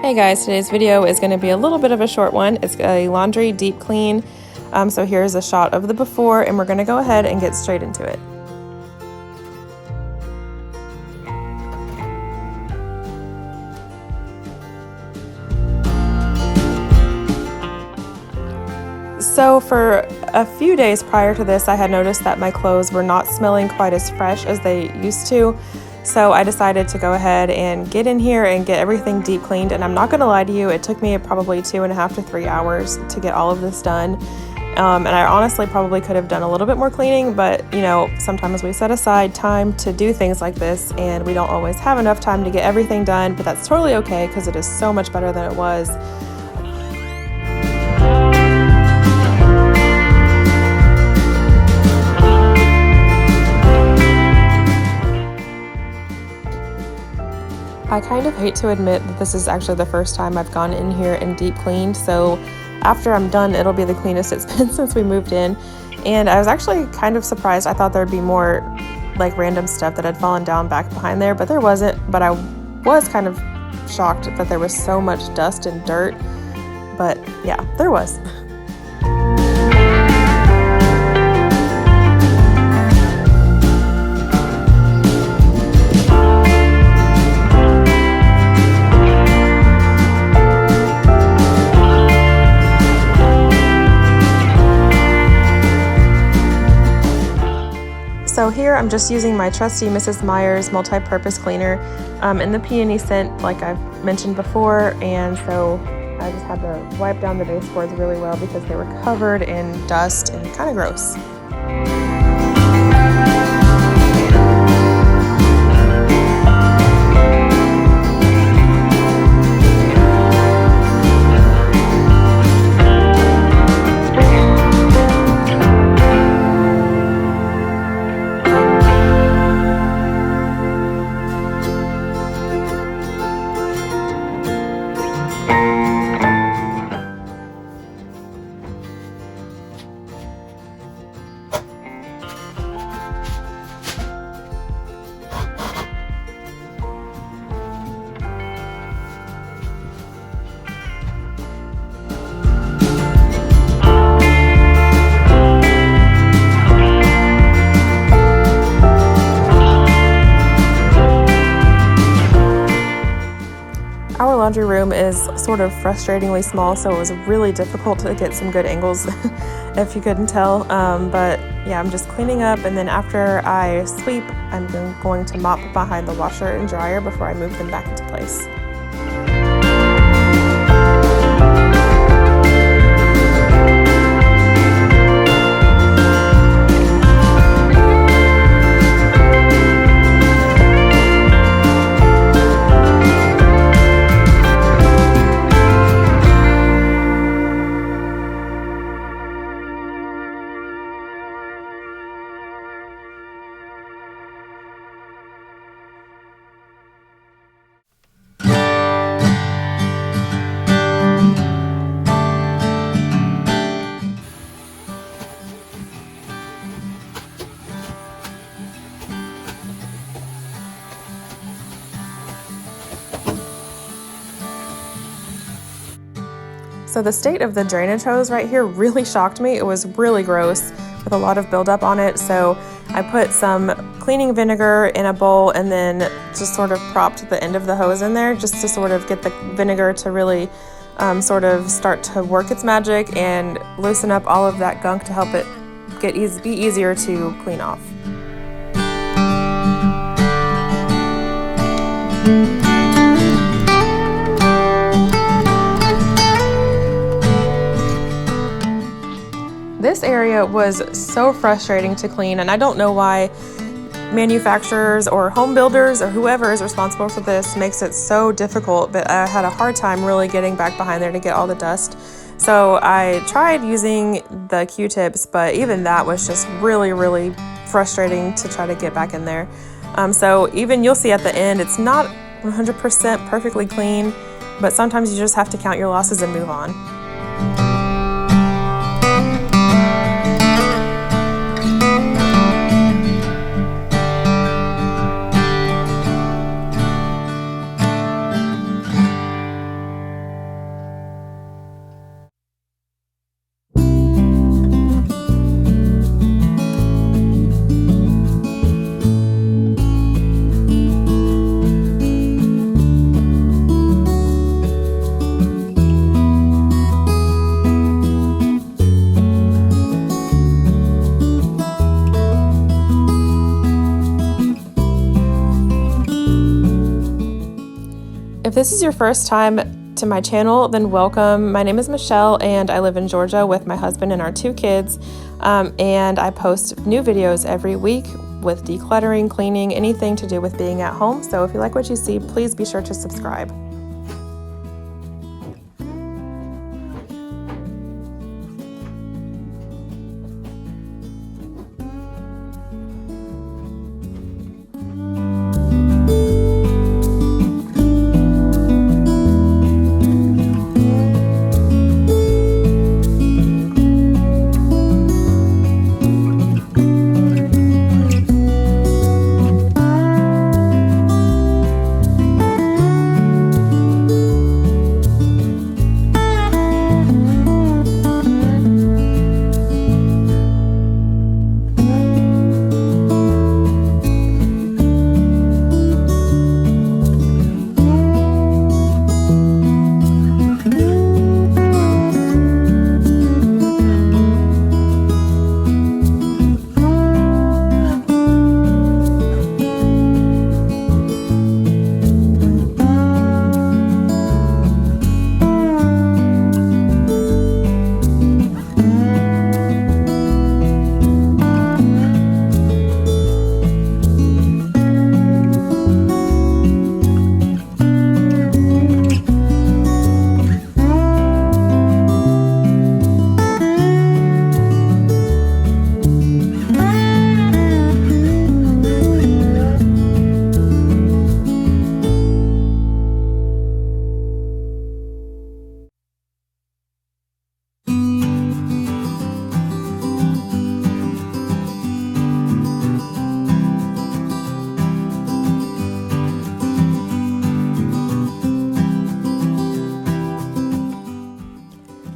Hey guys, today's video is going to be a little bit of a short one. It's a laundry deep clean. So here's a shot of the before, and we're going to go ahead and get straight into it. So for a few days prior to this, I had noticed that my clothes were not smelling quite as fresh as they used to. So I decided to go ahead and get in here and get everything deep cleaned. And I'm not going to lie to you, it took me probably 2.5 to 3 hours to get all of this done. And I honestly probably could have done a little bit more cleaning, but you know, sometimes we set aside time to do things like this and we don't always have enough time to get everything done, but that's totally okay because it is so much better than it was. I kind of hate to admit that this is actually the first time I've gone in here and deep cleaned, so after I'm done, it'll be the cleanest it's been since we moved in. And I was actually kind of surprised. I thought there'd be more like random stuff that had fallen down back behind there, but there wasn't. But I was kind of shocked that there was so much dust and dirt. But yeah, there was. So here I'm just using my trusty Mrs. Meyer's multi-purpose cleaner in the peony scent like I've mentioned before, and so I just had to wipe down the baseboards really well because they were covered in dust and kind of gross. Our laundry room is sort of frustratingly small, so it was really difficult to get some good angles, if you couldn't tell. But yeah, I'm just cleaning up, and then after I sweep, I'm going to mop behind the washer and dryer before I move them back into place. So the state of the drainage hose right here really shocked me. It was really gross with a lot of buildup on it. So I put some cleaning vinegar in a bowl and then just sort of propped the end of the hose in there just to sort of get the vinegar to really sort of start to work its magic and loosen up all of that gunk to help it be easier to clean off. This area was so frustrating to clean, and I don't know why manufacturers or home builders or whoever is responsible for this makes it so difficult, but I had a hard time really getting back behind there to get all the dust. So I tried using the Q-tips, but even that was just really, really frustrating to try to get back in there. So even you'll see at the end, it's not 100% perfectly clean, but sometimes you just have to count your losses and move on. If this is your first time to my channel, then welcome. My name is Michelle and I live in Georgia with my husband and our 2 kids. And I post new videos every week with decluttering, cleaning, anything to do with being at home. So if you like what you see, please be sure to subscribe.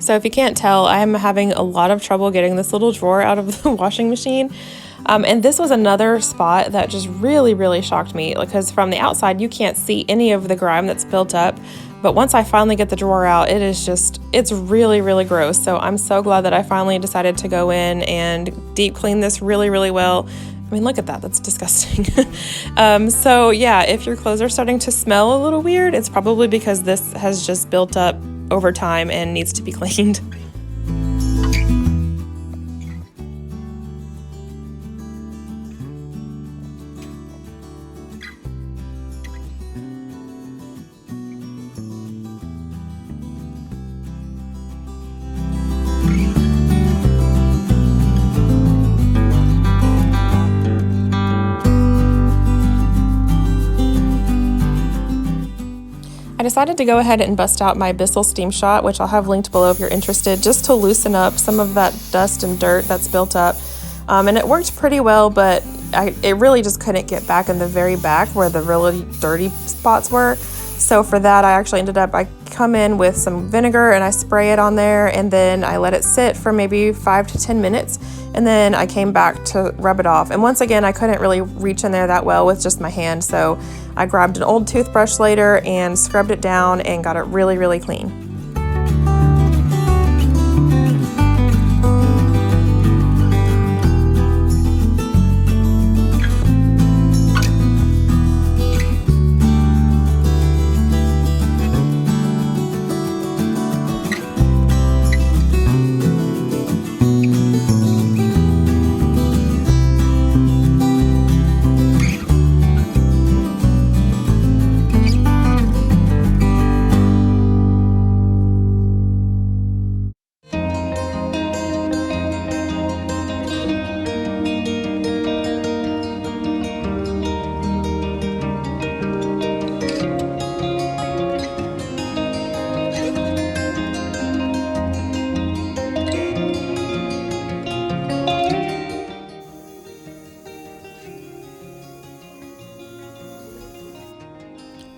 So if you can't tell, I'm having a lot of trouble getting this little drawer out of the washing machine. And this was another spot that just really shocked me, because from the outside, you can't see any of the grime that's built up. But once I finally get the drawer out, it's really gross. So I'm so glad that I finally decided to go in and deep clean this really well. I mean, look at that, that's disgusting. So yeah, if your clothes are starting to smell a little weird, it's probably because this has just built up over time and needs to be cleaned. I decided to go ahead and bust out my Bissell Steam Shot, which I'll have linked below if you're interested, just to loosen up some of that dust and dirt that's built up. And it worked pretty well, but it really just couldn't get back in the very back where the really dirty spots were. So for that, I come in with some vinegar and I spray it on there, and then I let it sit for maybe 5 to 10 minutes. And then I came back to rub it off. And once again, I couldn't really reach in there that well with just my hand. So I grabbed an old toothbrush later and scrubbed it down and got it really clean.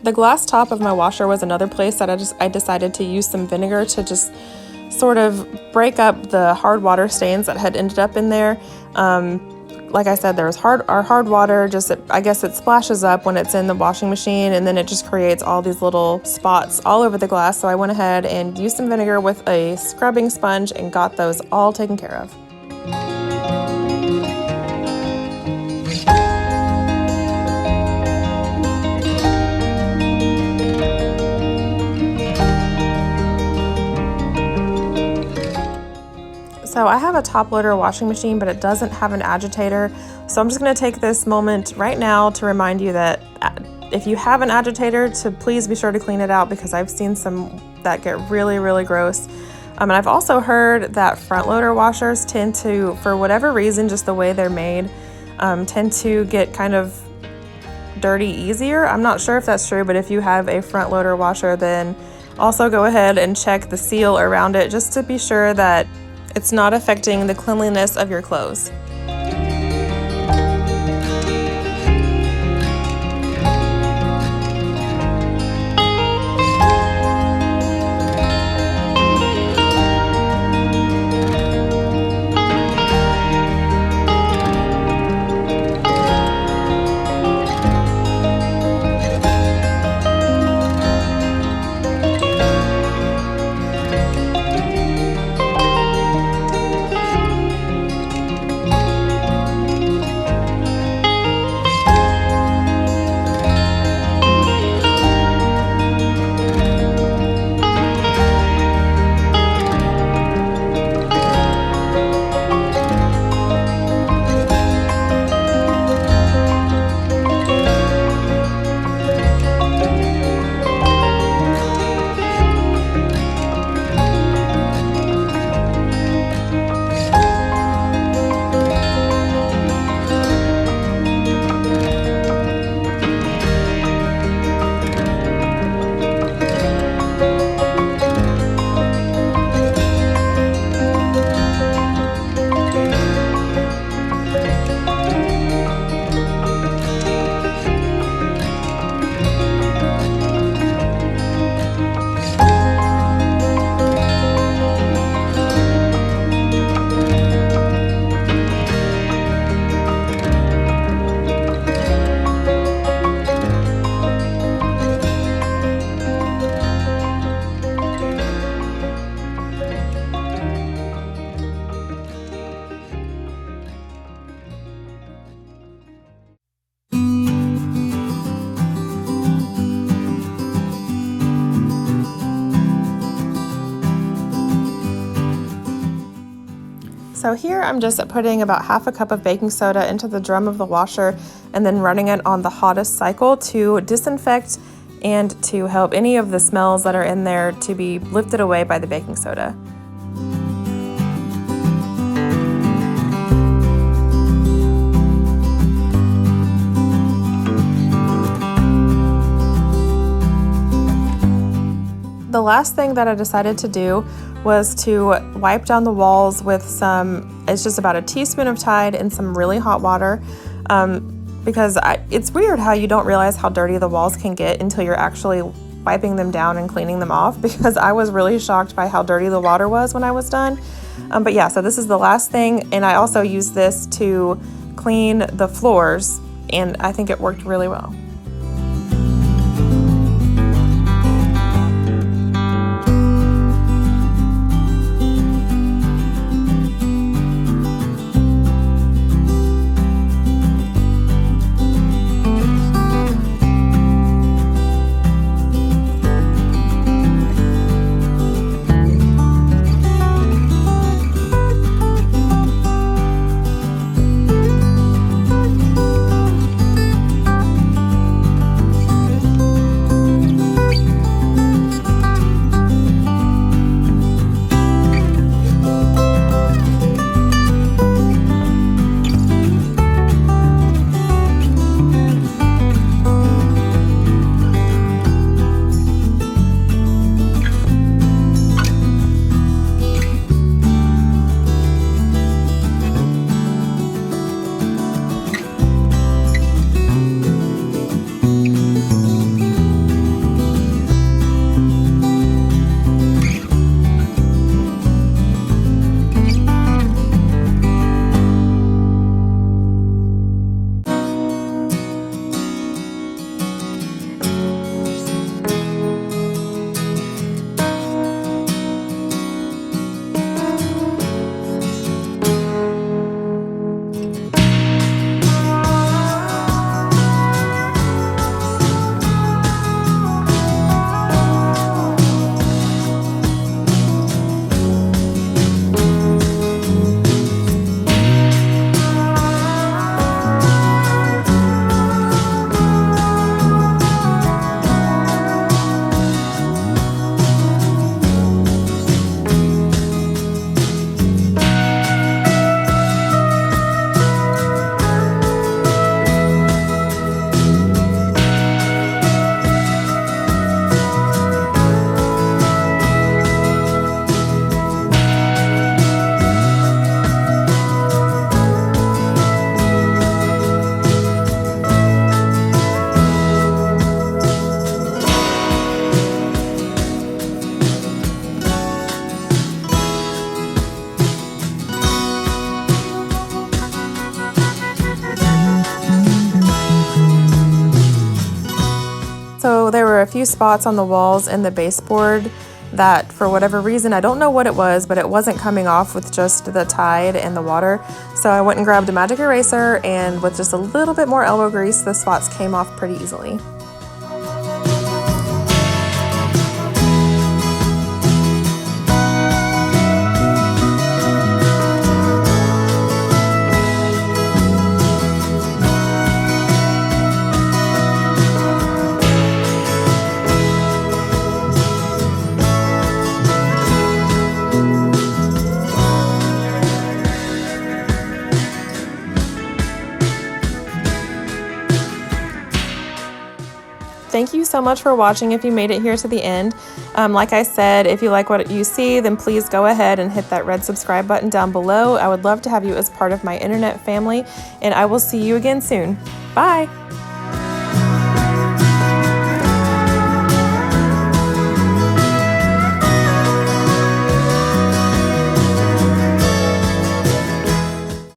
The glass top of my washer was another place that I decided to use some vinegar to just sort of break up the hard water stains that had ended up in there. Like I said, there's our hard water, I guess it splashes up when it's in the washing machine, and then it just creates all these little spots all over the glass. So I went ahead and used some vinegar with a scrubbing sponge and got those all taken care of. I have a top loader washing machine, but it doesn't have an agitator. So I'm just gonna take this moment right now to remind you that if you have an agitator, to please be sure to clean it out, because I've seen some that get really, really gross. And I've also heard that front loader washers tend to, for whatever reason, just the way they're made, tend to get kind of dirty easier. I'm not sure if that's true, but if you have a front loader washer, then also go ahead and check the seal around it just to be sure that it's not affecting the cleanliness of your clothes. So here I'm just putting about half a cup of baking soda into the drum of the washer and then running it on the hottest cycle to disinfect and to help any of the smells that are in there to be lifted away by the baking soda. The last thing that I decided to do was to wipe down the walls with it's just about a teaspoon of Tide and some really hot water, because it's weird how you don't realize how dirty the walls can get until you're actually wiping them down and cleaning them off, because I was really shocked by how dirty the water was when I was done. But yeah, so this is the last thing, and I also used this to clean the floors, and I think it worked really well. So there were a few spots on the walls in the baseboard that for whatever reason, I don't know what it was, but it wasn't coming off with just the Tide and the water. So I went and grabbed a magic eraser, and with just a little bit more elbow grease, the spots came off pretty easily. Thank you so much for watching if you made it here to the end. Like I said, if you like what you see, then please go ahead and hit that red subscribe button down below. I would love to have you as part of my internet family, and I will see you again soon. Bye!